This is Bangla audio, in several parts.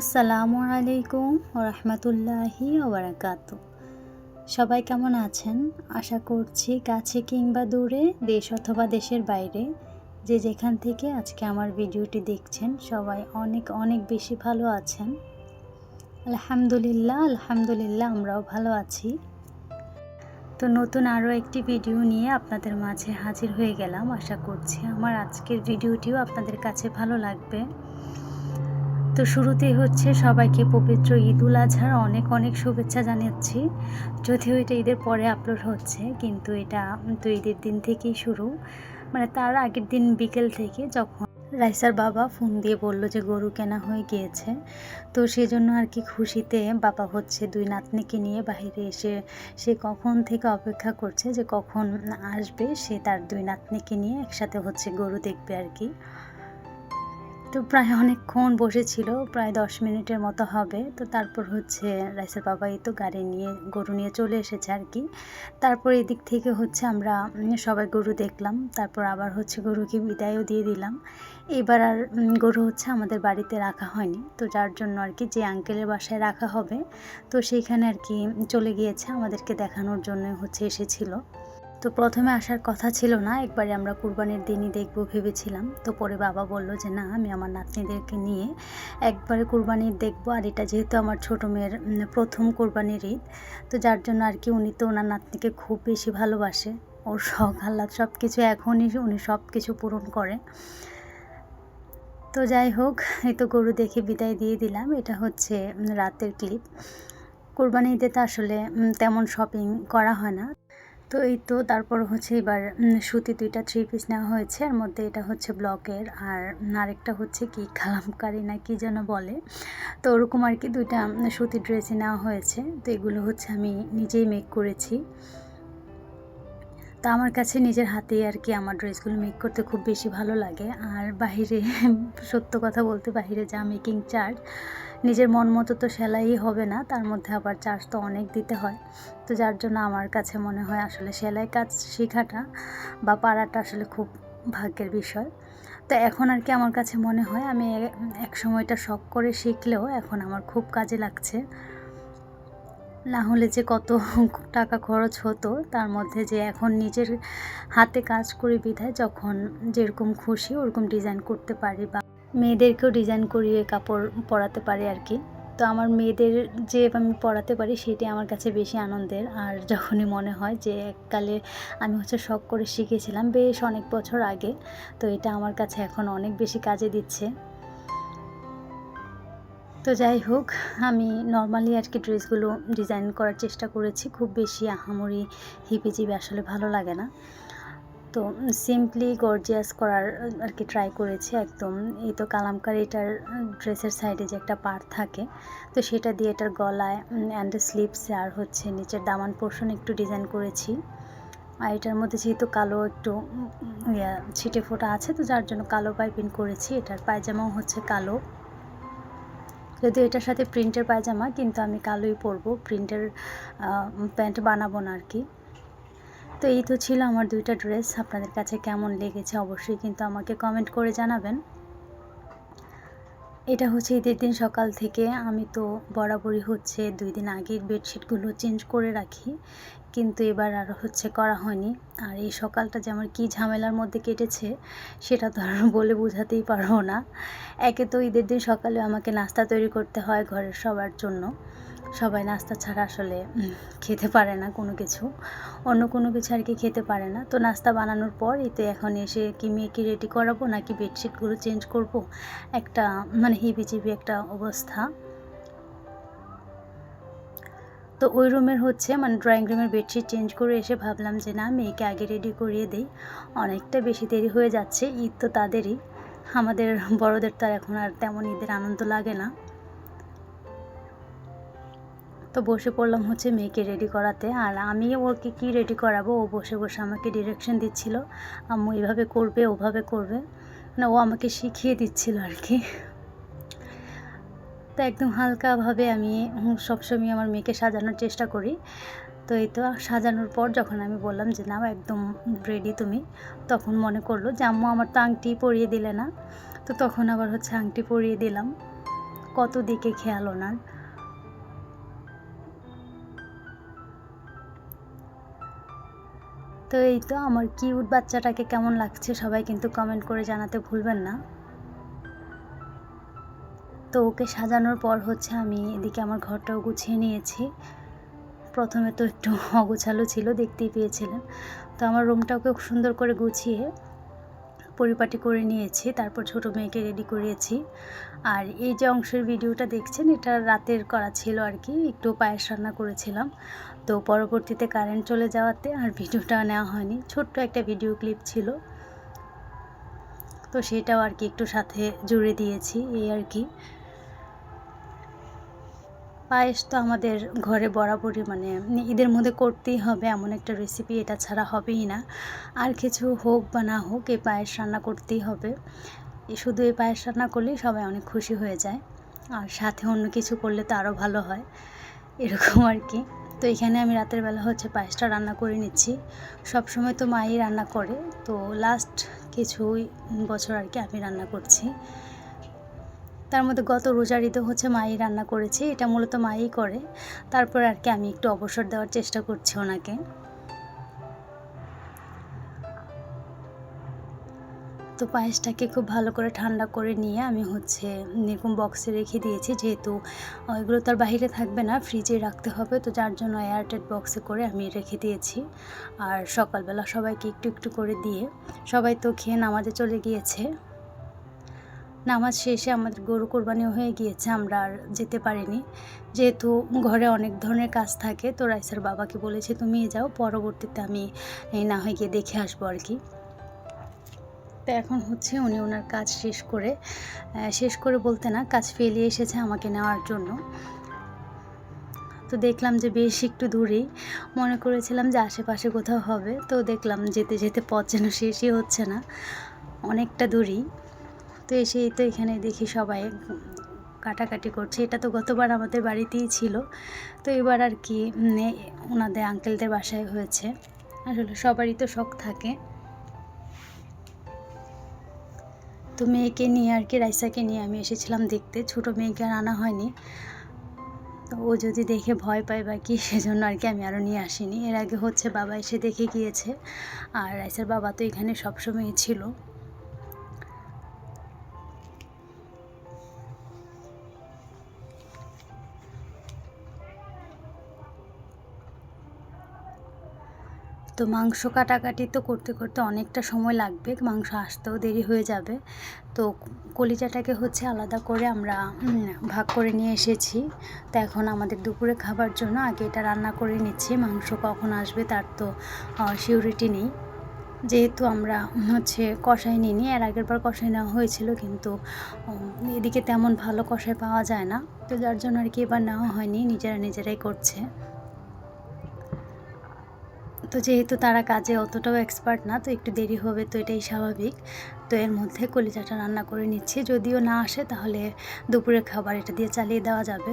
আসসালামু আলাইকুম ওরহমতুল্লাহি ওবারাকাতু। সবাই কেমন আছেন? আশা করছি কাছে কিংবা দূরে, দেশ অথবা দেশের বাইরে, যে যেখান থেকে আজকে আমার ভিডিওটি দেখছেন সবাই অনেক অনেক বেশি ভালো আছেন। আলহামদুলিল্লাহ আমরাও ভালো আছি। তো নতুন আরও একটি ভিডিও নিয়ে আপনাদের মাঝে হাজির হয়ে গেলাম। আশা করছি আমার আজকের ভিডিওটিও আপনাদের কাছে ভালো লাগবে। তো শুরুতেই হচ্ছে সবাইকে পবিত্র ঈদুল আজহার অনেক অনেক শুভেচ্ছা জানাচ্ছি। যদিও এটা ঈদের পরে আপলোড হচ্ছে, কিন্তু এটা তো ঈদের দিন থেকেই শুরু, মানে তার আগের দিন বিকেল থেকে যখন রাইসার বাবা ফোন দিয়ে বলল যে গরু কেনা হয়ে গিয়েছে। তো সেজন্য আর কি খুশিতে বাবা হচ্ছে দুই নাতনিকে নিয়ে বাইরে এসে সে কখন থেকে অপেক্ষা করছে যে কখন আসবে, সে তার দুই নাতনিকে নিয়ে একসাথে হচ্ছে গরু দেখবে আর কি। তো প্রায় অনেকক্ষণ বসেছিল, প্রায় 10 মিনিটের মতো হবে। তো তারপর হচ্ছে রাইসার বাবা এই তো গাড়ি নিয়ে গরু নিয়ে চলে এসেছে আর কি। তারপর এদিক থেকে হচ্ছে আমরা সবাই গরু দেখলাম, তারপর আবার হচ্ছে গরুকে বিদায়ও দিয়ে দিলাম। এবার আর গরু হচ্ছে আমাদের বাড়িতে রাখা হয়নি, তো যার জন্য আর কি যে আঙ্কেলের বাসায় রাখা হবে, তো সেইখানে আর কি চলে গিয়েছে, আমাদেরকে দেখানোর জন্য হচ্ছে এসেছিল। তো প্রথমে আসার কথা ছিল না, একবারে আমরা কুরবানির দিনই দেখব ভেবেছিলাম। তো পরে বাবা বলল যে না, আমি আমার নাতনিদেরকে নিয়ে একবারে কুরবানির দেখব, আর এটা যেহেতু আমার ছোটো মেয়ের প্রথম কুরবানির ঈদ, তো যার জন্য আর কি উনি তো ওনার নাতনিকে খুব বেশি ভালোবাসে। ওর শখ আহ্লাদ সব কিছু এখনই উনি সব কিছু পূরণ করে। তো যাই হোক, এই তো গরু দেখে বিদায় দিয়ে দিলাম। এটা হচ্ছে রাতের ক্লিপ। কুরবানি ঈদে তো আসলে তেমন শপিং করা হয় না। তো এই তো তারপর হচ্ছে এবার সুতি 2টা 3 পিস নেওয়া হয়েছে। এর মধ্যে এটা হচ্ছে ব্লকের, আর আরেকটা হচ্ছে কি কালামকারি না কি যেন বলে, তো ওরকম আর কি 2টা সুতির ড্রেসই নেওয়া হয়েছে। তো এগুলো হচ্ছে আমি নিজেই মেক করেছি। তো আমার কাছে নিজের হাতেই আর কি আমার ড্রেসগুলো মেক করতে খুব বেশি ভালো লাগে। আর বাহিরে সত্য কথা বলতে, বাহিরে যা মেকিং চার্জ, নিজের মন মতো তো সেলাই হবে না, তার মধ্যে আবার চার্জ তো অনেক দিতে হয়। তো যার জন্য আমার কাছে মনে হয় আসলে সেলাই কাজ শেখাটা বা পারাটা আসলে খুব ভাগ্যের বিষয়। তো এখন আর কি আমার কাছে মনে হয় আমি এক সময়টা শখ করে শিখলেও এখন আমার খুব কাজে লাগছে। না হলে যে কত টাকা খরচ হতো, তার মধ্যে যে এখন নিজের হাতে কাজ করি বিধায় যখন যেরকম খুশি ওরকম ডিজাইন করতে পারি, বা মেয়েদেরকেও ডিজাইন করিয়ে কাপড় পরাতে পারি আর কি। তো আমার মেয়েদের যে আমি পরাতে পারি সেটি আমার কাছে বেশি আনন্দের। আর যখনই মনে হয় যে এককালে আমি হচ্ছে শখ করে শিখেছিলাম বেশ অনেক বছর আগে, তো এটা আমার কাছে এখন অনেক বেশি কাজে দিচ্ছে। তো যাই হোক, আমি নর্মালি আর কি ড্রেসগুলো ডিজাইন করার চেষ্টা করেছি, খুব বেশি আহামরি হিপিজিবি আসলে ভালো লাগে না। তো সিম্পলি গর্জিয়াস করার আর কি ট্রাই করেছি একদম। এই তো কালামকারিটার ড্রেসের সাইডে যে একটা পার্ট থাকে, তো সেটা দিয়ে এটার গলায় অ্যান্ড স্লিভসে আর হচ্ছে নিচের দামান পোর্শন একটু ডিজাইন করেছি। আর এটার মধ্যে যেহেতু কালো একটু ছিটে ফোটা আছে, তো যার জন্য কালো পাইপিং করেছি। এটার পায়জামাও হচ্ছে কালো, যদিও এটার সাথে প্রিন্টের পায়জামা, কিন্তু আমি কালোই পরবো, প্রিন্টের প্যান্ট বানাবো না আর কি। তো এই তো ছিল আমার 2টা ড্রেস। আপনাদের কাছে কেমন লেগেছে অবশ্যই কিন্তু আমাকে কমেন্ট করে জানাবেন। এটা হচ্ছে ঈদের দিন সকাল থেকে আমি তো বরাবরই হচ্ছে 2 দিন আগের বেডশিটগুলো চেঞ্জ করে রাখি, কিন্তু এবার আর হচ্ছে করা হয়নি। আর এই সকালটা যে আমার কী ঝামেলার মধ্যে কেটেছে সেটা তো আর বলে বোঝাতেই পারবো না। একে তো ঈদের দিন সকালে আমাকে নাস্তা তৈরি করতে হয় ঘরের সবার জন্য, সবাই নাস্তা ছাড়া আসলে খেতে পারে না কোনো কিছু, অন্য কোনো কিছু আর কি খেতে পারে না। তো নাস্তা বানানোর পর এই তো এখন এসে কি মেয়েকে রেডি করাবো নাকি বেডশিটগুলো চেঞ্জ করব, একটা মানে হিবিজিবি একটা অবস্থা। তো ওই রুমের হচ্ছে মানে ড্রয়িং রুমের বেডশিট চেঞ্জ করে এসে ভাবলাম যে না, মেয়েকে আগে রেডি করিয়ে দিই, অনেকটা বেশি দেরি হয়ে যাচ্ছে। ঈদ তো তাদেরই, আমাদের বড়দের তো আর এখন আর তেমন ঈদের আনন্দ লাগে না। তো বসে পড়লাম হচ্ছে মেয়েকে রেডি করাতে, আর আমি ওকে কি রেডি করাবো, ও বসে বসে আমাকে ডিরেকশন দিচ্ছিল, আম্মু এভাবে করবে ওভাবে করবে, মানে ও আমাকে শিখিয়ে দিচ্ছিল আর কি। তো একদম হালকাভাবে আমি সবসময় আমার মেয়েকে সাজানোর চেষ্টা করি। তো এই তো সাজানোর পর যখন আমি বললাম যে না একদম রেডি তুমি, তখন মনে করলো যে আম্মু আমার তো আংটি পরিয়ে দিলে না, তো তখন আবার হচ্ছে আংটি পরিয়ে দিলাম। কত দিকে খেয়াল ওনার। তো এই তো আমার কিউট বাচ্চাটাকে কেমন লাগছে সবাই কিন্তু কমেন্ট করে জানাতে ভুলবেন না। তো ওকে সাজানোর পর হচ্ছে আমি এদিকে আমার ঘরটাও গুছিয়ে নিয়েছি। প্রথমে তো একটু অগোছালো ছিল, দেখতেই পেয়েছিলেন। তো আমার রুমটাকে খুব সুন্দর করে গুছিয়ে পরিপাটি করে নিয়েছি, তারপর ছোটো মেয়েকে রেডি করিয়েছি। আর এই যে অংশের ভিডিওটা দেখছেন এটা রাতের করা ছিল আর কি, একটু পায়েস রান্না করেছিলাম। তো পরবর্তীতে কারেন্ট চলে যাওয়াতে আর ভিডিওটা নেওয়া হয়নি, ছোট্ট একটা ভিডিও ক্লিপ ছিল, তো সেটাও আর কি একটু সাথে জুড়ে দিয়েছি এই আর কি। পায়েস তো আমাদের ঘরে বরাবরই মানে ঈদের মধ্যে করতেই হবে, এমন একটা রেসিপি, এটা ছাড়া হবেই না। আর কিছু হোক বা না হোক এই পায়েস রান্না করতেই হবে। শুধু এই পায়েস রান্না করলেই সবাই অনেক খুশি হয়ে যায়, আর সাথে অন্য কিছু করলে তো আরও ভালো হয়, এরকম আর কি। তো এখানে আমি রাতের বেলা হচ্ছে পায়েসটা রান্না করে নিচ্ছি। সব সময় তো মাই রান্না করে, তো লাস্ট কিছু বছর আর কি আমি রান্না করছি। তার মধ্যে গত রোজার ঈদে হচ্ছে মাই রান্না করেছে, এটা মূলত মাই করে। তারপর আর কি আমি একটু অবসর দেওয়ার চেষ্টা করছি ওনাকে। তো পায়েসটাকে খুব ভালো করে ঠান্ডা করে নিয়ে আমি হচ্ছে এরকম বক্সে রেখে দিয়েছি, যেহেতু এগুলো তার বাইরে থাকবে না, ফ্রিজে রাখতে হবে, তো যার জন্য এয়ারটাইট বক্সে করে আমি রেখে দিয়েছি। আর সকালবেলা সবাইকে একটু একটু করে দিয়ে সবাই তো খেয়ে নামাজে চলে গিয়েছে। নামাজ শেষে আমাদের গরু কোরবানিও হয়ে গিয়েছে, আমরা আর যেতে পারিনি, যেহেতু ঘরে অনেক ধরনের কাজ থাকে। তো রাইসার বাবাকে বলেছি তুমি যাও, পরবর্তীতে আমি না হয়ে গিয়ে দেখে আসবো আর কি। তো এখন হচ্ছে উনি ওনার কাজ শেষ করে বলতে না, কাজ ফেলিয়ে এসেছে আমাকে নেওয়ার জন্য। তো দেখলাম যে বেশ একটু দূরেই, মনে করেছিলাম যে আশেপাশে কোথাও হবে, তো দেখলাম যেতে যেতে পথ যেন শেষই হচ্ছে না, অনেকটা দূরেই। তো এসেই তো এখানে দেখি সবাই কাটাকাটি করছে। এটা তো গতবার আমাদের বাড়িতেই ছিল, তো এবার আর কি ওনাদের আঙ্কেলদের বাসায় হয়েছে। আসলে সবারই তো শখ থাকে। তো মেয়েকে নিয়ে আর কি, রাইসাকে নিয়ে আমি এসেছিলাম দেখতে, ছোটো মেয়েকে আর আনা হয়নি, তো ও যদি দেখে ভয় পায় বা কি, সেজন্য আর কি আমি আরও নিয়ে আসিনি। এর আগে হচ্ছে বাবা এসে দেখে গিয়েছে, আর রাইসার বাবা তো এখানে সবসময়ই ছিল। তো মাংস কাটাকাটি তো করতে করতে অনেকটা সময় লাগবে, মাংস আসতেও দেরি হয়ে যাবে। তো কলিজাটাকে হচ্ছে আলাদা করে আমরা ভাগ করে নিয়ে এসেছি। তো এখন আমাদের দুপুরে খাবার জন্য আগে এটা রান্না করে নিচ্ছি। মাংস কখন আসবে তার তো সিউরিটি নেই, যেহেতু আমরা হচ্ছে কষাই নিইনি, এর আগের বার কষাই নেওয়া হয়েছিল, কিন্তু এদিকে তেমন ভালো কষাই পাওয়া যায় না, তো যার জন্য আর কি এবার নেওয়া হয়নি, নিজেরাই করছে। তো যেহেতু তারা কাজে অতটাও এক্সপার্ট না, তো একটু দেরি হবে, তো এটাই স্বাভাবিক। তো এর মধ্যে কলিজাটা রান্না করে নিচ্ছি, যদিও না আসে তাহলে দুপুরের খাবার এটা দিয়ে চালিয়ে দেওয়া যাবে।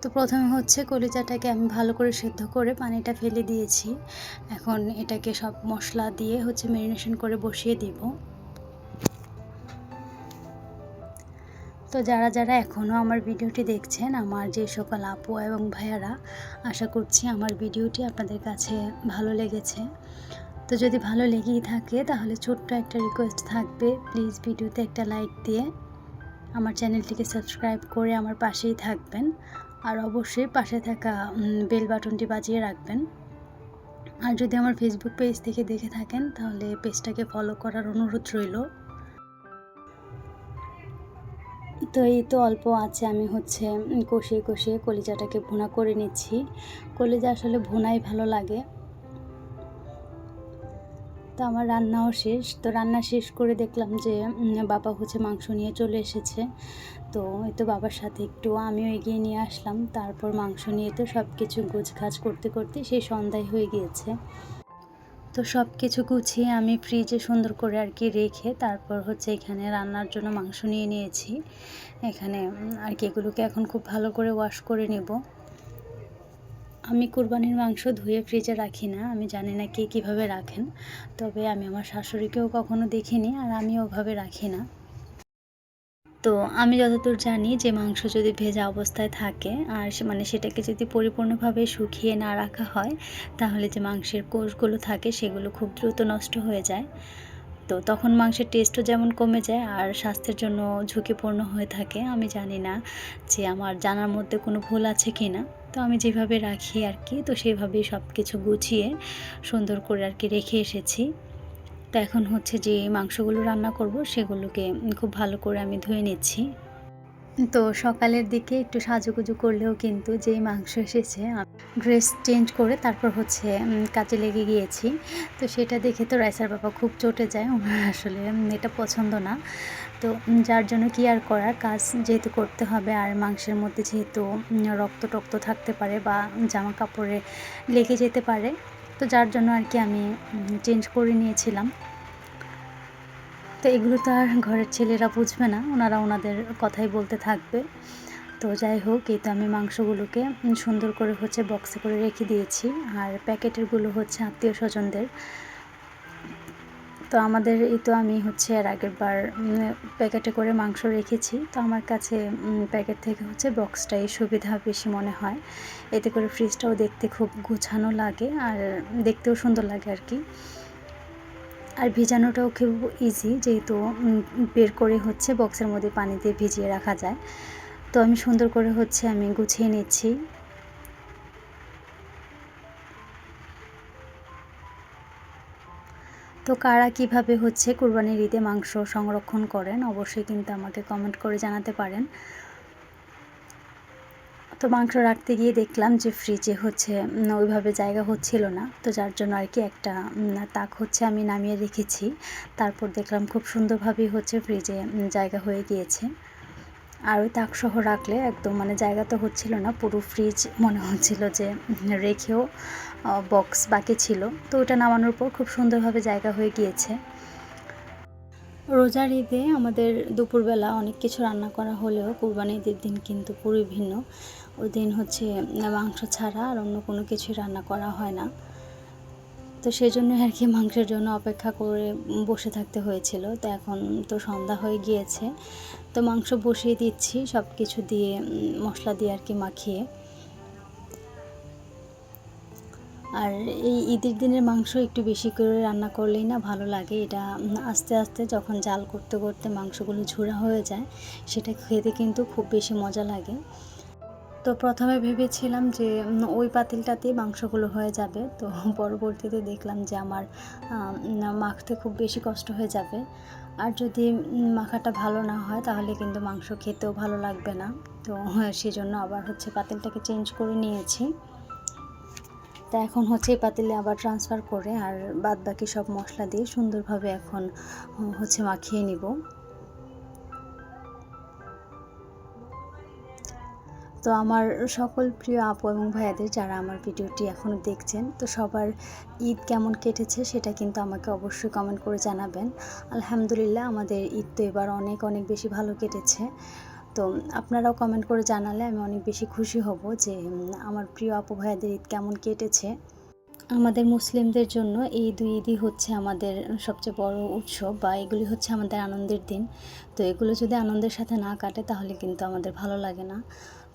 তো প্রথমে হচ্ছে কলিজাটাকে আমি ভালো করে সেদ্ধ করে পানিটা ফেলে দিয়েছি। এখন এটাকে সব মশলা দিয়ে হচ্ছে ম্যারিনেশন করে বসিয়ে দিব। তো যারা এখনও আমার ভিডিওটি দেখছেন, আমার যে সকল আপু এবং ভাইয়ারা, আশা করছি আমার ভিডিওটি আপনাদের কাছে ভালো লেগেছে। তো যদি ভালো লেগেই থাকে তাহলে ছোট্ট একটা রিকোয়েস্ট থাকবে, প্লিজ ভিডিওতে একটা লাইক দিয়ে আমার চ্যানেলটিকে সাবস্ক্রাইব করে আমার পাশেই থাকবেন, আর অবশ্যই পাশে থাকা বেল বাটনটি বাজিয়ে রাখবেন। আর যদি আমার ফেসবুক পেজ থেকে দেখে থাকেন তাহলে পেজটাকে ফলো করার অনুরোধ রইল। তো এই তো অল্প আছে, আমি হচ্ছে কষিয়ে কলিজাটাকে ভুনা করে নিচ্ছি। কলিজা আসলে ভুনাই ভালো লাগে। তো আমার রান্নাও শেষ। তো রান্না শেষ করে দেখলাম যে বাবা হচ্ছে মাংস নিয়ে চলে এসেছে। তো এই তো বাবার সাথে একটু আমিও এগিয়ে নিয়ে আসলাম। তারপর মাংস নিয়ে তো সব কিছু গোছগাছ করতে করতে সেই সন্ধ্যায় হয়ে গিয়েছে। তো সব কিছু গুছিয়ে আমি ফ্রিজে সুন্দর করে আর কি রেখে তারপর হচ্ছে এখানে রান্নার জন্য মাংস নিয়ে নিয়েছি। এখানে আর কি এগুলোকে এখন খুব ভালো করে ওয়াশ করে নেব। আমি কুরবানির মাংস ধুয়ে ফ্রিজে রাখি না। আমি জানি না কে কীভাবে রাখেন। তবে আমি আমার শাশুড়িকেও কখনো দেখিনি আর আমি ওভাবে রাখি না। তো আমি যতদূর জানি যে মাংস যদি ভেজা অবস্থায় থাকে আর সেটাকে যদি পরিপূর্ণভাবে শুকিয়ে না রাখা হয়, তাহলে যে মাংসের কোষগুলো থাকে সেগুলো খুব দ্রুত নষ্ট হয়ে যায়। তো তখন মাংসের টেস্টও যেমন কমে যায় আর স্বাস্থ্যের জন্য ঝুঁকিপূর্ণ হয়ে থাকে। আমি জানি না যে আমার জানার মধ্যে কোনো ভুল আছে কি না। তো আমি যেভাবে রাখি আর কি, তো সেভাবেই সব কিছু গুছিয়ে সুন্দর করে আর কি রেখে এসেছি। তো এখন হচ্ছে যে মাংসগুলো রান্না করব সেগুলোকে খুব ভালো করে আমি ধুয়ে নিচ্ছি। তো সকালের দিকে একটু সাজুগুজু করলেও কিন্তু যেই মাংস এসেছে ড্রেস চেঞ্জ করে তারপর হচ্ছে কাজে লেগে গিয়েছি। তো সেটা দেখে তো রাইসার বাবা খুব চটে যায়। ওনার আসলে এটা পছন্দ না। তো যার জন্য কি আর করার, কাজ যেহেতু করতে হবে আর মাংসের মধ্যে যেহেতু রক্ত টক্ত থাকতে পারে বা জামা কাপড়ে লেগে যেতে পারে, তো যার জন্য আর কি আমি চেঞ্জ করে নিয়েছিলাম। তো এগুলো তো আর ঘরের ছেলেরা বুঝবে না, ওনারা ওনাদের কথাই বলতে থাকবে। তো যাই হোক, এই তো আমি মাংসগুলোকে সুন্দর করে হচ্ছে বক্সে করে রেখে দিয়েছি। আর প্যাকেটেরগুলো হচ্ছে আত্মীয় স্বজনদের। তো আমাদের এই তো আমি হচ্ছে এর আগের বার প্যাকেটে করে মাংস রেখেছি। তো আমার কাছে প্যাকেট থেকে হচ্ছে বক্সটাই সুবিধা বেশি মনে হয়। এতে করে ফ্রিজটাও দেখতে খুব গুছানো লাগে আর দেখতেও সুন্দর লাগে আর কি। আর ভিজানোটাও খুব ইজি, যেহেতু বের করে হচ্ছে বক্সের মধ্যে পানি দিয়ে ভিজিয়ে রাখা যায়। তো আমি সুন্দর করে হচ্ছে আমি গুছিয়ে নিচ্ছি। তো কারা কিভাবে হচ্ছে কুরবানির ঈদে মাংস সংরক্ষণ করেন অবশ্যই কিন্তু আমাকে কমেন্ট করে জানাতে পারেন। তো মাংস রাখতে গিয়ে দেখলাম যে ফ্রিজে হচ্ছে ওইভাবে জায়গা হচ্ছিল না। তো যার জন্য আর কি একটা তাক হচ্ছে আমি নামিয়ে রেখেছি। তারপর দেখলাম খুব সুন্দরভাবেই হচ্ছে ফ্রিজে জায়গা হয়ে গিয়েছে। আর ওই তাকসহ রাখলে একদম জায়গা তো হচ্ছিল না, পুরো ফ্রিজ মনে হচ্ছিল যে রেখেও বক্স বাকি ছিল। তো ওটা নামানোর পর খুব সুন্দরভাবে জায়গা হয়ে গিয়েছে। রোজার ঈদে আমাদের দুপুরবেলা অনেক কিছু রান্না করা হলেও কুরবানি ঈদের দিন কিন্তু পুরোই ভিন্ন। ওই দিন হচ্ছে মাংস ছাড়া আর অন্য কোনো কিছুই রান্না করা হয় না। তো সেজন্যই আর কি মাংসের জন্য অপেক্ষা করে বসে থাকতে হয়েছিল। তো এখন তো সন্ধ্যা হয়ে গিয়েছে। তো মাংস বসিয়ে দিচ্ছি সব কিছু দিয়ে, মশলা দিয়ে আর কি মাখিয়ে। আর এই ঈদের দিনের মাংস একটু বেশি করে রান্না করলেই না ভালো লাগে। এটা আস্তে আস্তে যখন জাল করতে করতে মাংসগুলো ঝুরা হয়ে যায়, সেটা খেতে কিন্তু খুব বেশি মজা লাগে। তো প্রথমে ভেবেছিলাম যে ওই পাতিলটাতেই মাংসগুলো হয়ে যাবে। তো পরবর্তীতে দেখলাম যে আমার মাখতে খুব বেশি কষ্ট হয়ে যাবে। আর যদি মাখাটা ভালো না হয় তাহলে কিন্তু মাংস খেতেও ভালো লাগবে না। তো সেজন্য আবার হচ্ছে পাতিলটাকে চেঞ্জ করে নিয়েছি। তা এখন হচ্ছে এই পাতিলে আবার ট্রান্সফার করে আর বাদ বাকি সব মশলা দিয়ে সুন্দরভাবে এখন হচ্ছে মাখিয়ে নিব। তো আমার সকল প্রিয় আপু এবং ভাইয়াদের যারা আমার ভিডিওটি এখনও দেখছেন, তো সবার ঈদ কেমন কেটেছে সেটা কিন্তু আমাকে অবশ্যই কমেন্ট করে জানাবেন। আলহামদুলিল্লাহ আমাদের ঈদ তো এবার অনেক অনেক বেশি ভালো কেটেছে। তো আপনারাও কমেন্ট করে জানালে আমি অনেক বেশি খুশি হব যে আমার প্রিয় আপু ভাইয়াদের ঈদ কেমন কেটেছে। আমাদের মুসলিমদের জন্য এই দুই ঈদই হচ্ছে আমাদের সবচেয়ে বড় উৎসব, বা এগুলি হচ্ছে আমাদের আনন্দের দিন। তো এগুলো যদি আনন্দের সাথে না কাটে তাহলে কিন্তু আমাদের ভালো লাগে না।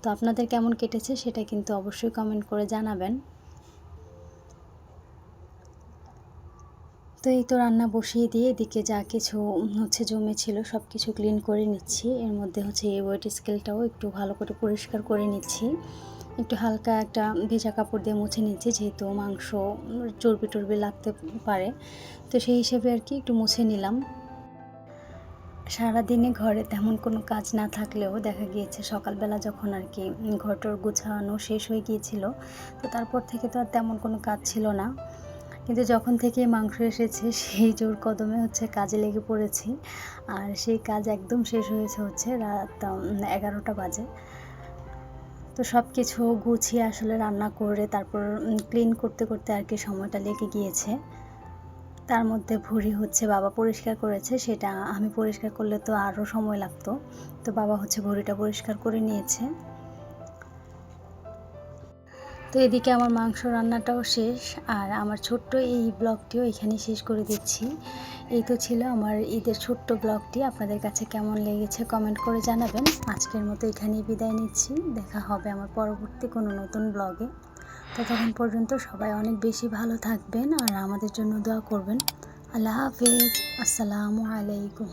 তো আপনাদের কেমন কেটেছে সেটা কিন্তু অবশ্যই কমেন্ট করে জানাবেন। তো এই তো রান্না বসিয়ে দিয়ে এদিকে যা কিছু হচ্ছে জমেছিল সব কিছু ক্লিন করে নিচ্ছি। এর মধ্যে হচ্ছে এই ওয়েট স্কেলটাও একটু ভালো করে পরিষ্কার করে নিচ্ছি। একটু হালকা একটা ভেজা কাপড় দিয়ে মুছে নিচ্ছি, যেহেতু মাংস চর্বি টর্বি লাগতে পারে। তো সেই হিসেবে আর কি একটু মুছে নিলাম। সারাদিনে ঘরে তেমন কোনো কাজ না থাকলেও দেখা গিয়েছে সকালবেলা যখন আর কি ঘরটর গুছানো শেষ হয়ে গিয়েছিল, তো তারপর থেকে তো আর তেমন কোনো কাজ ছিল না। কিন্তু যখন থেকে মাংস এসেছে সেই জোর কদমে হচ্ছে কাজে লেগে পড়েছি। আর সেই কাজ একদম শেষ হয়েছে হচ্ছে রাত 11টা বাজে। তো সব কিছু গুছিয়ে আসলে রান্না করে তারপর ক্লিন করতে করতে আর কি সময়টা লেগে গিয়েছে। তার মধ্যে ভুঁড়ি হচ্ছে বাবা পরিষ্কার করেছে, সেটা আমি পরিষ্কার করলে তো আরও সময় লাগতো। তো বাবা হচ্ছে ভুঁড়িটা পরিষ্কার করে নিয়েছে। তো এদিকে আমার মাংস রান্নাটাও শেষ, আর আমার ছোট্ট এই ব্লগটিও এখানেই শেষ করে দিচ্ছি। এই তো ছিল আমার ঈদের ছোট্ট ব্লগটি। আপনাদের কাছে কেমন লেগেছে কমেন্ট করে জানাবেন। আজকের মতো এখানেই বিদায় নিচ্ছি। দেখা হবে আমার পরবর্তী কোনো নতুন ব্লগে। ততক্ষণ পর্যন্ত সবাই অনেক বেশি ভালো থাকবেন আর আমাদের জন্য দোয়া করবেন। আল্লাহ হাফিজ। আসসালামু আলাইকুম।